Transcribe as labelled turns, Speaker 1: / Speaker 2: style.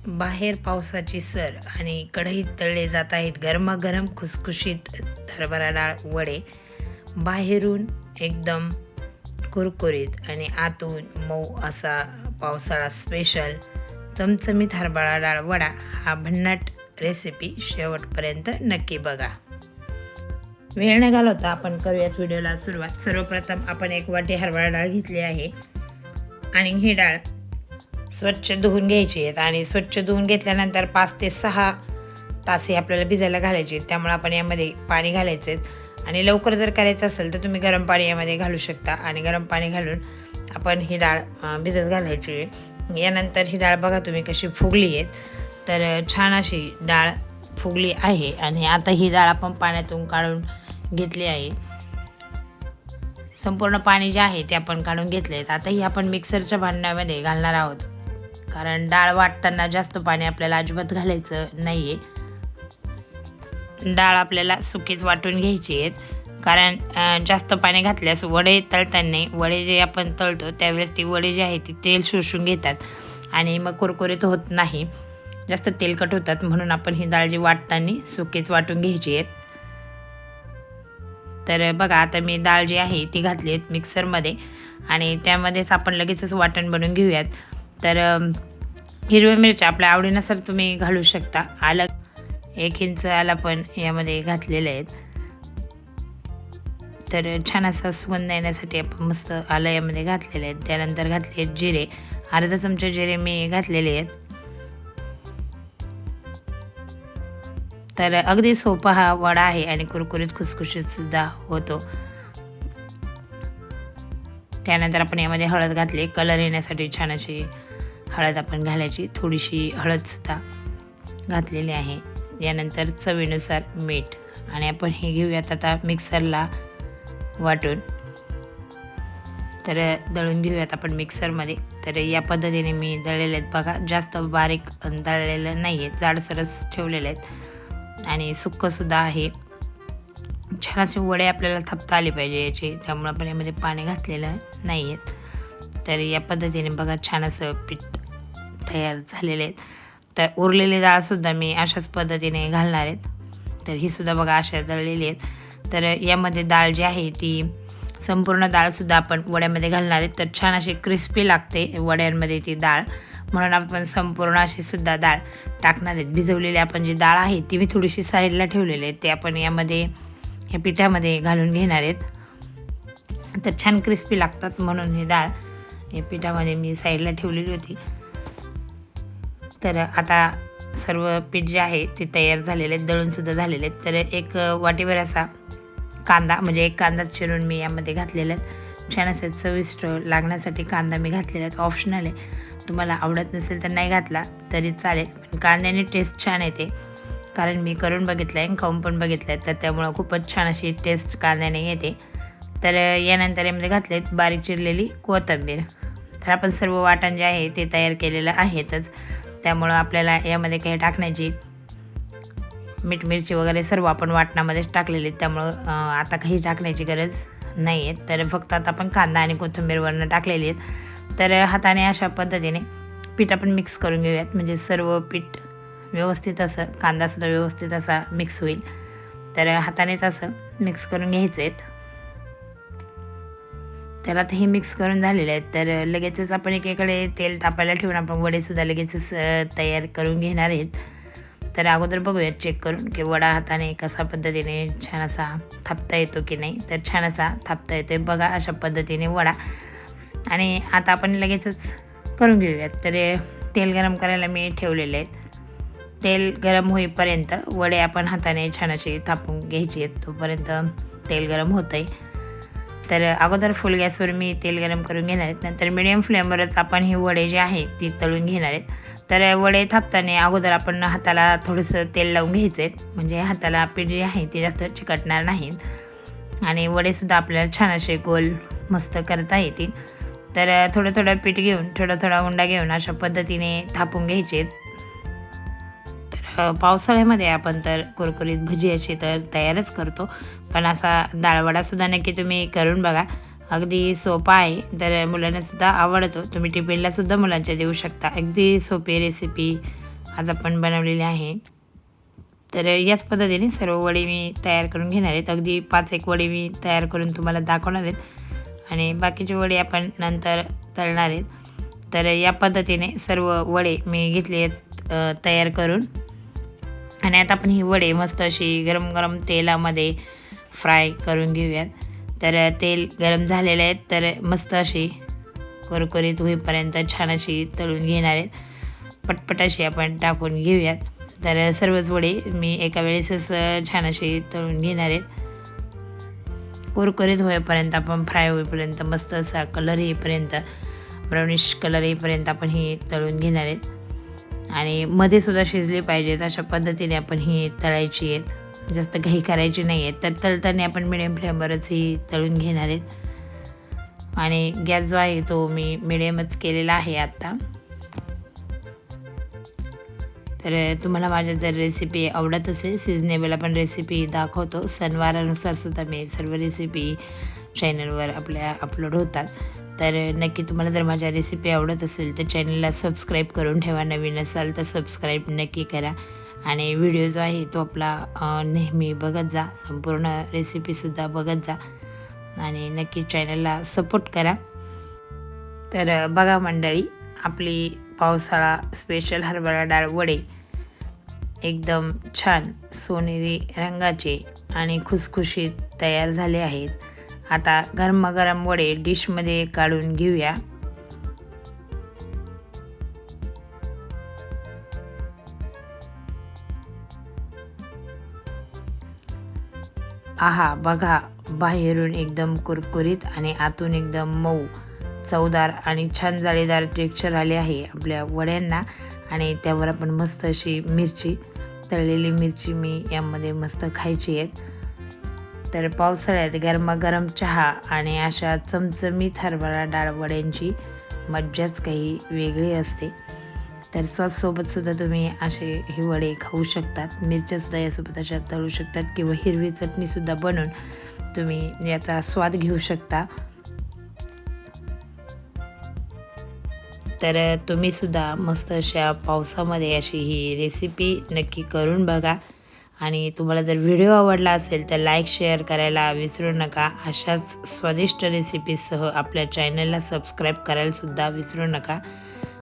Speaker 1: बाहेर पावसाची सर आणि कढईत तळले जात आहेत गरमागरम खुसखुशीत हरभरा डाळ वडे. बाहेरून एकदम कुरकुरीत आणि आतून मऊ असा पावसाळा स्पेशल चमचमीत हरभरा डाळ वडा. हा भन्नाट रेसिपी शेवटपर्यंत नक्की बघा. वेळ न घालवता आपण करूयात व्हिडिओला सुरुवात. सर्वप्रथम आपण एक वाटी हरभरा डाळ घेतली आहे आणि ही डाळ स्वच्छ धुवून घ्यायची आहेत आणि स्वच्छ धुवून घेतल्यानंतर 5 ते 6 तास आपल्याला भिजायला घालायची आहेत. त्यामुळे आपण यामध्ये पाणी घालायचे आहेत आणि लवकर जर करायचं असेल तर तुम्ही गरम पाणी यामध्ये घालू शकता आणि गरम पाणी घालून आपण ही डाळ भिजत घालायची आहे. यानंतर ही डाळ बघा तुम्ही कशी फुगली आहेत. तर छान अशी डाळ फुगली आहे आणि आता ही डाळ आपण पाण्यातून काढून घेतली आहे. संपूर्ण पाणी जे आहे ते आपण काढून घेतले आहेत. आता ही आपण मिक्सरच्या भांड्यामध्ये घालणार आहोत, कारण डाळ वाटताना जास्त पाणी आपल्याला अजिबात घालायचं नाही आहे. डाळ आपल्याला सुकीच वाटून घ्यायची आहेत, कारण जास्त पाणी घातल्यास वडे तळताना वडे जे आपण तळतो त्यावेळेस ती वडे जी आहे ती तेल शोषून घेतात आणि मग कुरकुरीत होत नाही, जास्त तेलकट होतात. म्हणून आपण ही डाळ जी वाटताना सुकीच वाटून घ्यायची आहेत. तर बघा आता मी डाळ जी आहे ती घातली आहेत मिक्सरमध्ये आणि त्यामध्येच आपण लगेचच वाटण बनवून घेऊयात. तर हिरव्या मिरच्या आपल्या आवडीनुसार तुम्ही घालू शकता. आलं 1 इंच आलं पण यामध्ये घातलेलं आहेत. तर छान असा सुगंध येण्यासाठी आपण मस्त आलं यामध्ये घातलेलं आहेत. त्यानंतर घातले आहेत जिरे, अर्धा चमचा जिरे मी घातलेले आहेत. तर अगदी सोपा हा वडा आहे आणि कुरकुरीत खुसखुशीत सुद्धा होतो. त्यानंतर आपण यामध्ये हळद घातली, कलर येण्यासाठी छान अशी हळद आपण घालायची. थोडीशी हळदसुद्धा घातलेली आहे. यानंतर चवीनुसार मीठ आणि आपण हे घेऊयात आता मिक्सरला वाटून. तर दळून घेऊयात आपण मिक्सरमध्ये. तर या पद्धतीने मी दळलेले आहेत बघा. जास्त बारीक दळलेलं नाही आहे, जाडसरच ठेवलेले आहेत आणि सुक्कंसुद्धा आहे. छान असे वडे आपल्याला थापता आले पाहिजे याचे, त्यामुळे आपण यामध्ये पाणी घातलेलं नाही आहेत. तर या पद्धतीने बघा छान असं पीठ तयार झालेले आहेत. तर उरलेली डाळसुद्धा मी अशाच पद्धतीने घालणार आहेत. तर ही सुद्धा बघा अशा दळलेली आहेत. तर यामध्ये डाळ जी आहे ती संपूर्ण डाळसुद्धा आपण वड्यामध्ये घालणार आहेत. तर छान अशी क्रिस्पी लागते वड्यांमध्ये ती डाळ, म्हणून आपण संपूर्ण अशी सुद्धा डाळ टाकणार आहेत. भिजवलेली आपण जी डाळ आहे ती मी थोडीशी साईडला ठेवलेली आहे, ते आपण यामध्ये ह्या पिठामध्ये घालून घेणार आहेत. तर छान क्रिस्पी लागतात म्हणून ही डाळ या पिठामध्ये मी साईडला ठेवलेली होती. तर आता सर्व पीठ जे आहे ते तयार झालेले आहेत, दळूनसुद्धा झालेले आहेत. तर एक वाटीभर असा कांदा, म्हणजे एक कांदाच चिरून मी यामध्ये घातलेला आहेत. छान असे चविष्ट लागण्यासाठी कांदा मी घातलेला आहे. ऑप्शनल आहे, तुम्हाला आवडत नसेल तर नाही घातला तरी चालेल, पण कांद्याने टेस्ट छान येते. कारण मी करून बघितलं आहे, खाऊन पण बघितलं आहे, तर त्यामुळं खूपच छान अशी टेस्ट कांद्याने येते. तर यानंतर यामध्ये घातले बारीक चिरलेली कोथिंबीर. तर आपण सर्व वाटण जे आहे ते तयार केलेलं आहेतच, त्यामुळं आपल्याला यामध्ये काही टाकण्याची, मीठ मिरची वगैरे सर्व आपण वाटणामध्येच टाकलेले, त्यामुळं आता काही टाकण्याची गरज नाही आहे. तर फक्त आता आपण कांदा आणि कोथिंबीर वरनं टाकलेली आहेत. तर हाताने अशा पद्धतीने पीठ आपण मिक्स करून घेऊयात, म्हणजे सर्व पीठ व्यवस्थित असं, कांदासुद्धा व्यवस्थित असा मिक्स होईल. तर हातानेच असं मिक्स करून घ्यायचं आहेत. तर आता हे मिक्स करून झालेले आहेत. तर लगेचच आपण एकीकडे तेल तापायला ठेवून आपण वडेसुद्धा लगेचच तयार करून घेणार आहेत. तर अगोदर बघूयात चेक करून की वडा हाताने कशा पद्धतीने छान असा थापता येतो की नाही. तर छान असा थापता येतो आहे बघा अशा पद्धतीने वडा. आणि आता आपण लगेचच करून घेऊयात. तर तेल गरम करायला मी ठेवलेले आहेत. तेल गरम होईपर्यंत वडे आपण हाताने छान असे थापून घ्यायचे आहेत, तोपर्यंत तेल गरम होतं आहे. तर अगोदर फुल गॅसवर मी तेल गरम करून घेणार आहेत, नंतर मिडियम फ्लेमवरच आपण हे वडे जे आहे ती तळून घेणार आहेत. तर वडे थापताना अगोदर आपण हाताला थोडंसं तेल लावून घ्यायचं आहे, म्हणजे हाताला पीठ जे आहे ते जास्त चिकटणार नाहीत आणि वडेसुद्धा आपल्याला छान असे गोल मस्त करता येतील. तर थोडं थोडं पीठ घेऊन, थोडा थोडा उंडा घेऊन अशा पद्धतीने थापून घ्यायचे. तर पावसाळ्यामध्ये आपण तर कुरकुरीत भजी अशी तर तयारच करतो, पण असा डाळवडासुद्धा नक्की तुम्ही करून बघा. अगदी सोपा आहे, तर मुलांनासुद्धा आवडतो. तुम्ही टिफिनलासुद्धा मुलांच्या देऊ शकता. अगदी सोपी रेसिपी आज आपण बनवलेले आहे. तर याच पद्धतीने सर्व वडे मी तयार करून घेणार आहेत. अगदी 5-1 वडे मी तयार करून तुम्हाला दाखवणार आहेत आणि बाकीचे वडे आपण नंतर तळणार आहेत. तर या पद्धतीने सर्व वडे मी घेतले आहेत तयार करून आणि आता आपण ही वडे मस्त अशी गरम गरम तेलामध्ये फ्राय करून घेऊयात. तर तेल गरम झालेले आहेत, तर मस्त अशी कुरकुरीत होईपर्यंत छान अशी तळून घेणार आहेत. पटपट अशी आपण टाकून घेऊयात. तर सर्वच वडे मी एका वेळेसच छान अशी तळून घेणार आहेत. कुरकुरीत होईपर्यंत आपण फ्राय होईपर्यंत मस्त असा कलर येईपर्यंत ब्राउनिश कलर येईपर्यंत आपण ही तळून घेणार आहेत आणि मध्ये सुद्धा शिजली पाहिजेत अशा पद्धतीने आपण ही तळायची आहेत. जास्त घाई करायची नाही आहे. तर तळताना आपण मिडियम फ्लेमवरच ही तळून घेणार आहेत आणि गॅस जो आहे तो मी मिडियमच केलेला आहे आत्ता. तर तुम्हाला माझ्या जर रेसिपी आवडत असेल, सिजनेबल आपण रेसिपी दाखवतो. सणवारानुसार सुद्धा मी सर्व रेसिपी चॅनलवर आपल्या अपलोड होतात. तर नक्की तुम्हाला जर माझ्या रेसिपी आवडत असेल तर चॅनलला सबस्क्राईब करून ठेवा. नवीन असाल तर सबस्क्राईब नक्की करा आणि व्हिडिओ जो आहे तो आपला नेहमी बघत जा. संपूर्ण रेसिपीसुद्धा बघत जा आणि नक्की चॅनलला सपोर्ट करा. तर बघा मंडळी, आपली पावसाळा स्पेशल हरभरा डाळ वडे एकदम छान सोनेरी रंगाचे आणि खुसखुशीत तयार झाले आहेत. आता गरमागरम वडे डिशमध्ये काढून घेऊया. आहा, बघा, बाहेरून एकदम कुरकुरीत आणि आतून एकदम मऊ, चवदार आणि छान जाळीदार टेक्स्चर आले आहे आपल्या वड्यांना. आणि त्यावर आपण मस्त अशी मिरची, तळलेली मिरची मी यामध्ये मस्त खायची आहेत. तर पावसाळ्यात गरमागरम चहा आणि अशा चमचमीत हरभरा डाळ वड्यांची मज्जाच काही वेगळी असते. तर सॉससोबतसुद्धा तुम्ही असे हे वडे खाऊ शकतात. मिरच्यासुद्धा यासोबत अशा तळू शकतात किंवा हिरवी चटणीसुद्धा बनवून तुम्ही याचा स्वाद घेऊ शकता. तर तुम्हीसुद्धा मस्त अशा पावसामध्ये अशी ही रेसिपी नक्की करून बघा आणि तुम्हाला जर व्हिडिओ आवडला असेल तर लाईक शेअर करायला विसरू नका. अशाच स्वादिष्ट रेसिपीसह आपल्या चॅनलला सबस्क्राईब करायलासुद्धा विसरू नका.